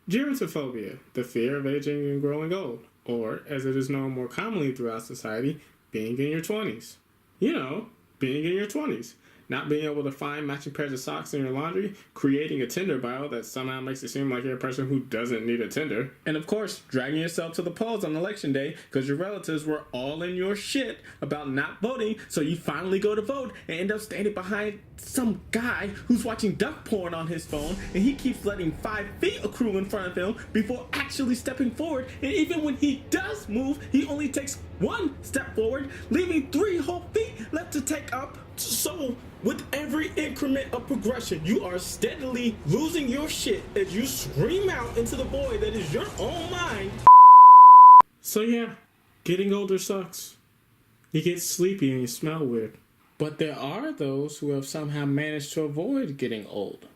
Gerontophobia, the fear of aging and growing old, or, as it is known more commonly throughout society, being in your 20s. You know, being in your 20s. Not being able to find matching pairs of socks in your laundry, creating a Tinder bio that somehow makes it seem like you're a person who doesn't need a Tinder, and of course, dragging yourself to the polls on election day because your relatives were all in your shit about not voting, so you finally go to vote and end up standing behind some guy who's watching duck porn on his phone, and he keeps letting 5 feet accrue in front of him before actually stepping forward, and even when he does move, he only takes 1 step forward, leaving 3 whole feet left to take up. So, with every increment of progression, you are steadily losing your shit as you scream out into the void that is your own mind. So yeah, getting older sucks. You get sleepy and you smell weird. But there are those who have somehow managed to avoid getting old.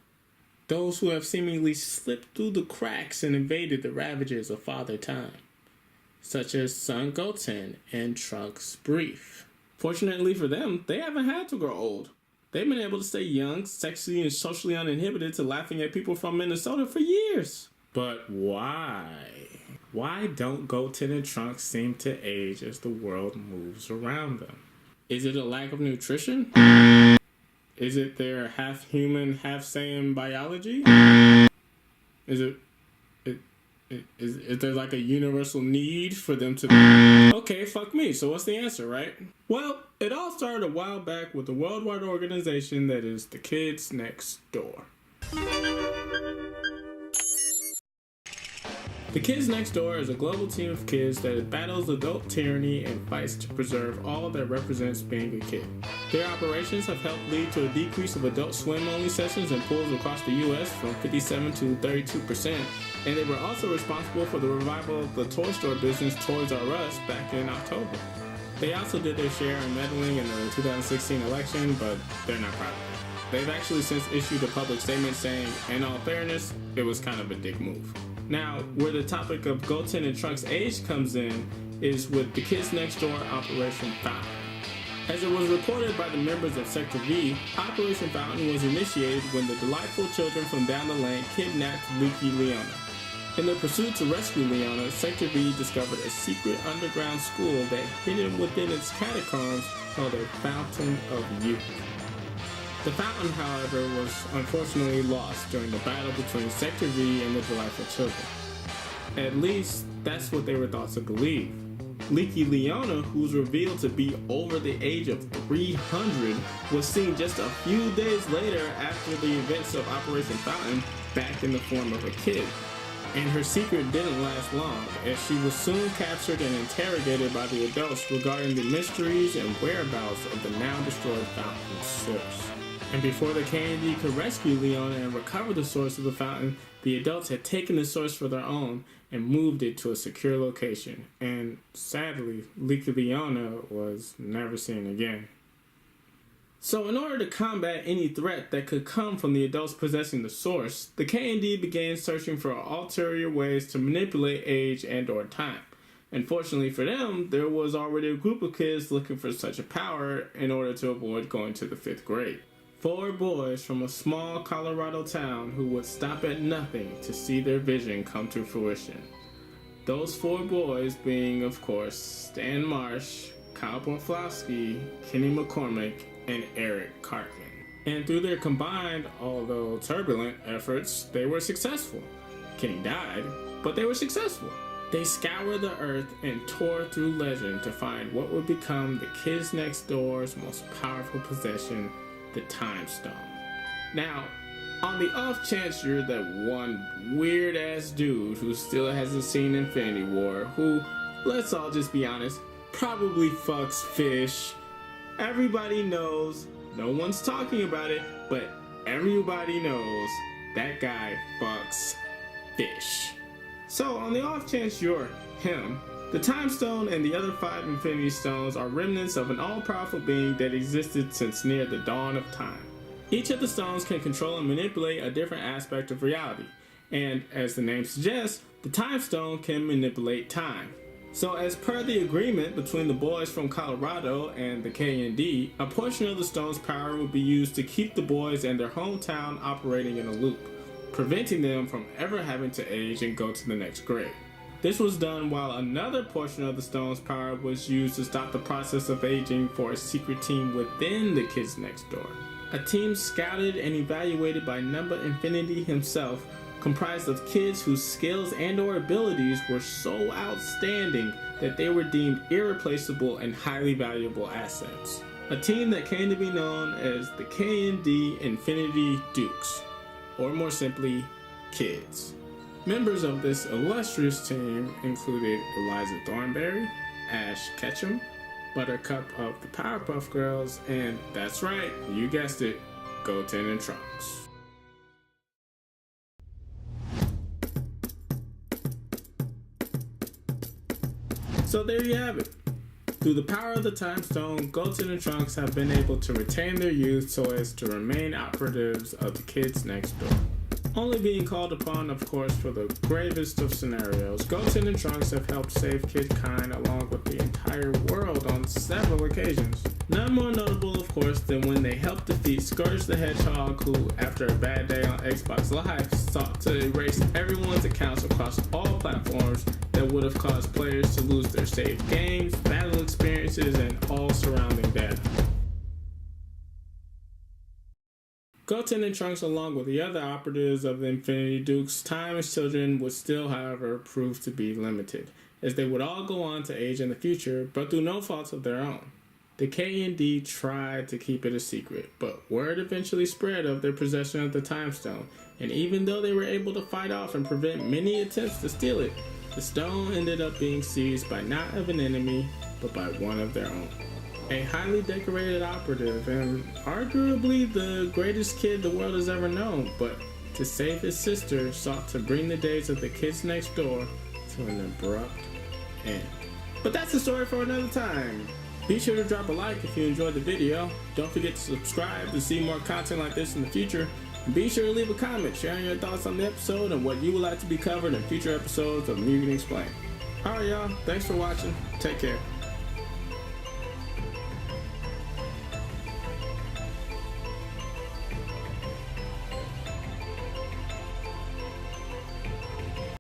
Those who have seemingly slipped through the cracks and evaded the ravages of Father Time. Such as son Goten and Trunks Brief. Fortunately for them, they haven't had to grow old. They've been able to stay young, sexy, and socially uninhibited to laughing at people from Minnesota for years. But why? Why don't Goten and Trunks seem to age as the world moves around them? Is it a lack of nutrition? Is it their half-human, half-Saiyan biology? Is there like a universal need for them to... Okay, fuck me, so what's the answer, right? Well, it all started a while back with a worldwide organization that is the Kids Next Door. The Kids Next Door is a global team of kids that battles adult tyranny and fights to preserve all that represents being a kid. Their operations have helped lead to a decrease of adult swim-only sessions and pools across the U.S. from 57 to 32%, and they were also responsible for the revival of the toy store business Toys R Us back in October. They also did their share in meddling in the 2016 election, but they're not proud of it. They've actually since issued a public statement saying, in all fairness, it was kind of a dick move. Now, where the topic of Goten and Trunks' age comes in is with the Kids Next Door Operation Fountain. As it was reported by the members of Sector V, Operation Fountain was initiated when the delightful children from down the lane kidnapped Leaky Leona. In their pursuit to rescue Leona, Sector V discovered a secret underground school that hidden within its catacombs called a Fountain of Youth. The fountain, however, was unfortunately lost during the battle between Sector V and the delightful children. At least, that's what they were thought to believe. Leaky Leona, who's revealed to be over the age of 300, was seen just a few days later after the events of Operation Fountain back in the form of a kid. And her secret didn't last long, as she was soon captured and interrogated by the adults regarding the mysteries and whereabouts of the now destroyed fountain's source. And before the K&D could rescue Leona and recover the source of the fountain, the adults had taken the source for their own and moved it to a secure location. And sadly, Leaky Leona was never seen again. So in order to combat any threat that could come from the adults possessing the source, the K&D began searching for ulterior ways to manipulate age and or time. Unfortunately for them, there was already a group of kids looking for such a power in order to avoid going to the 5th grade. 4 boys from a small Colorado town who would stop at nothing to see their vision come to fruition. Those 4 boys being, of course, Stan Marsh, Kyle Borflowski, Kenny McCormick, and Eric Cartman. And through their combined, although turbulent, efforts, they were successful. Kenny died, but they were successful. They scoured the earth and tore through legend to find what would become the Kids Next Door's most powerful possession, the Time Stone. Now, on the off chance you're that one weird ass dude who still hasn't seen Infinity War, who, let's all just be honest, probably fucks fish. Everybody knows, no one's talking about it, but everybody knows that guy fucks fish. So, on the off chance you're him, the Time Stone and the other 5 Infinity Stones are remnants of an all-powerful being that existed since near the dawn of time. Each of the stones can control and manipulate a different aspect of reality, and as the name suggests, the Time Stone can manipulate time. So as per the agreement between the boys from Colorado and the K&D, a portion of the stone's power will be used to keep the boys and their hometown operating in a loop, preventing them from ever having to age and go to the next grade. This was done while another portion of the stone's power was used to stop the process of aging for a secret team within the kids next door. A team scouted and evaluated by Number Infinity himself, comprised of kids whose skills and/or abilities were so outstanding that they were deemed irreplaceable and highly valuable assets. A team that came to be known as the K&D Infinity Dukes, or more simply, Kids. Members of this illustrious team included Eliza Thornberry, Ash Ketchum, Buttercup of the Powerpuff Girls, and that's right, you guessed it, Goten and Trunks. So there you have it. Through the power of the Time Stone, Goten and Trunks have been able to retain their youth so as to remain operatives of the kids next door. Only being called upon, of course, for the gravest of scenarios, Goten and Trunks have helped save kidkind along with the entire world on several occasions. None more notable, of course, than when they helped defeat Scourge the Hedgehog, who, after a bad day on Xbox Live, sought to erase everyone's accounts across all platforms that would have caused players to lose their saved games, battle experiences, and all surrounding data. Goten and Trunks, along with the other operatives of the Infinity Dukes' time as children, would still, however, prove to be limited, as they would all go on to age in the future, but through no fault of their own. The K&D tried to keep it a secret, but word eventually spread of their possession of the Time Stone, and even though they were able to fight off and prevent many attempts to steal it, the stone ended up being seized by not of an enemy, but by one of their own. A highly decorated operative, and arguably the greatest kid the world has ever known, but to save his sister, sought to bring the days of the kids next door to an abrupt end. But that's a story for another time. Be sure to drop a like if you enjoyed the video. Don't forget to subscribe to see more content like this in the future. And be sure to leave a comment sharing your thoughts on the episode and what you would like to be covered in future episodes of MUGEN Explained. Alright y'all, thanks for watching. Take care.